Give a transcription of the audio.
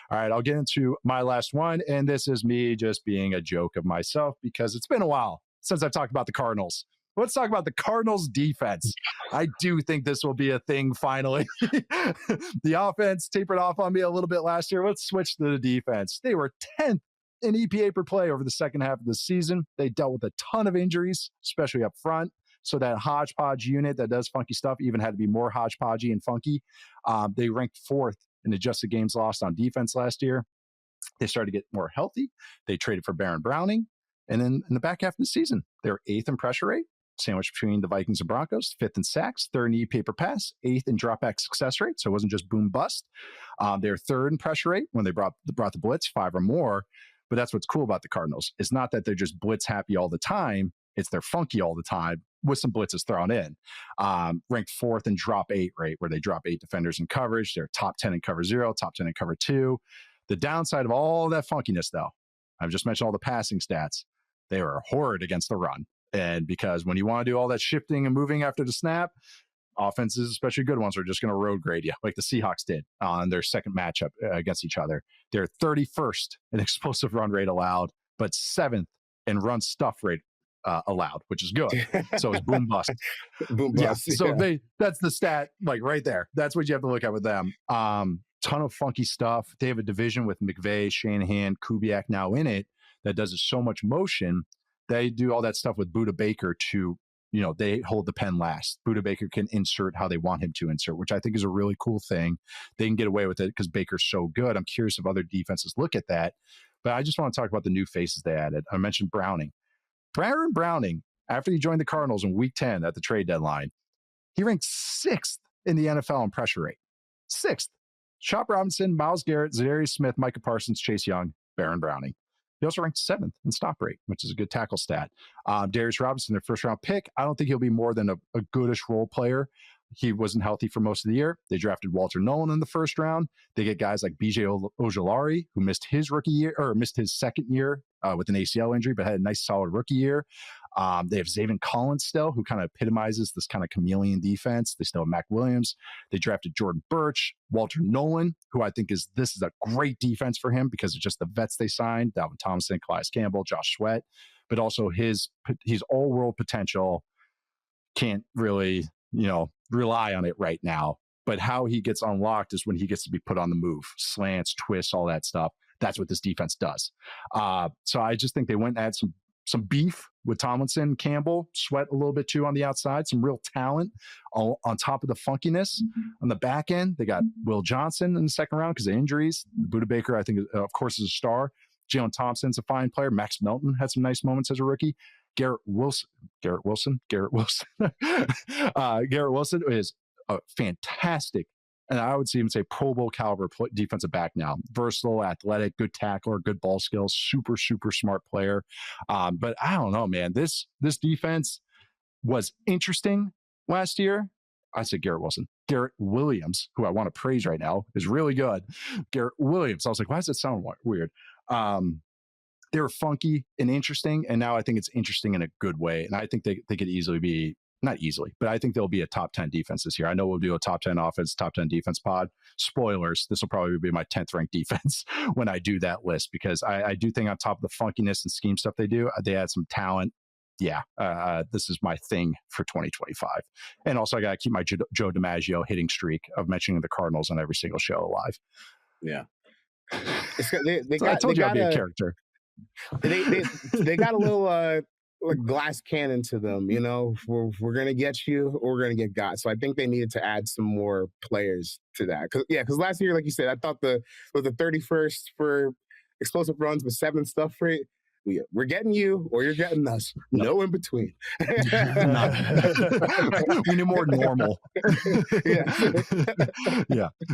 All right, I'll get into my last one, and this is me just being a joke of myself because it's been a while since I've talked about the Cardinals. Let's talk about the Cardinals defense. I do think this will be a thing finally. The offense tapered off on me a little bit last year. Let's switch to the defense. They were 10th in EPA per play over the second half of the season. They dealt with a ton of injuries, especially up front. So that hodgepodge unit that does funky stuff even had to be more hodgepodgey and funky. They ranked 4th in adjusted games lost on defense last year. They started to get more healthy. They traded for Baron Browning. And then in the back half of the season, they were 8th in pressure rate, sandwiched between the Vikings and Broncos, 5th in sacks, 3rd in EPA per pass, 8th in dropback success rate. So it wasn't just boom bust. They're 3rd in pressure rate when they brought the blitz, 5 or more. But that's what's cool about the Cardinals. It's not that they're just blitz happy all the time. It's they're funky all the time with some blitzes thrown in. Ranked 4th in drop 8 rate, where they drop 8 defenders in coverage. They're top 10 in cover 0, top 10 in cover 2. The downside of all that funkiness, though, I've just mentioned all the passing stats. They were horrid against the run. And because when you want to do all that shifting and moving after the snap, offenses, especially good ones, are just going to road grade you, like the Seahawks did on their second matchup against each other. They're 31st in explosive run rate allowed, but 7th in run stuff rate allowed, which is good. So it's boom bust. Boom bust. Yeah. So that's the stat, like right there. That's what you have to look at with them. Ton of funky stuff. They have a division with McVay, Shanahan, Kubiak now in it that does so much motion. They do all that stuff with Budda Baker to, they hold the pen last. Budda Baker can insert how they want him to insert, which I think is a really cool thing. They can get away with it because Baker's so good. I'm curious if other defenses look at that. But I just want to talk about the new faces they added. I mentioned Browning. Baron Browning, after he joined the Cardinals in week 10 at the trade deadline, he ranked 6th in the NFL in pressure rate. 6th. Chop Robinson, Myles Garrett, Zadarius Smith, Micah Parsons, Chase Young, Baron Browning. He also ranked 7th in stop rate, which is a good tackle stat. Darius Robinson, their first-round pick, I don't think he'll be more than a goodish role player. He wasn't healthy for most of the year. They drafted Walter Nolan in the first round. They get guys like B.J. Ojulari, who missed his second year with an ACL injury, but had a nice, solid rookie year. They have Zaven Collins still, who kind of epitomizes this kind of chameleon defense. They still have Mac Williams. They drafted Jordan Birch, Walter Nolan, who I think this is a great defense for him because of just the vets they signed, Dalvin Tomlinson, Calais Campbell, Josh Sweat, but also his all-world potential can't really, rely on it right now. But how he gets unlocked is when he gets to be put on the move, slants, twists, all that stuff. That's what this defense does. So I just think they went and had some beef with Tomlinson, Campbell, Sweat a little bit too on the outside, some real talent on top of the funkiness. On the back end, they got Will Johnson in the second round because of injuries. Budda Baker, I think, of course, is a star. Jalen Thompson's a fine player. Max Melton had some nice moments as a rookie. Garrett Wilson is a fantastic, and I would even say Pro Bowl caliber defensive back now. Versatile, athletic, good tackler, good ball skills, super, super smart player. But I don't know, man. This defense was interesting last year. I said Garrett Wilson. Garrett Williams, who I want to praise right now, is really good. Garrett Williams. I was like, why does it sound weird? They were funky and interesting, and now I think it's interesting in a good way. And I think they could easily be, not easily, but I think they'll be a top 10 defense this year. I know we'll do a top 10 offense, top 10 defense pod. Spoilers, this will probably be my 10th ranked defense when I do that list, because I do think on top of the funkiness and scheme stuff they add some talent. Yeah, this is my thing for 2025. And also I got to keep my Joe DiMaggio hitting streak of mentioning the Cardinals on every single show alive. Yeah. I told you I'd be a character. They got a little like glass cannon to them, we're gonna get you or we're gonna get got. So I think they needed to add some more players to that. Because last year, like you said, I thought the 31st for explosive runs with 7th stuff rate. We're getting you or you're getting us. No in between. We need more normal. Yeah. Yeah.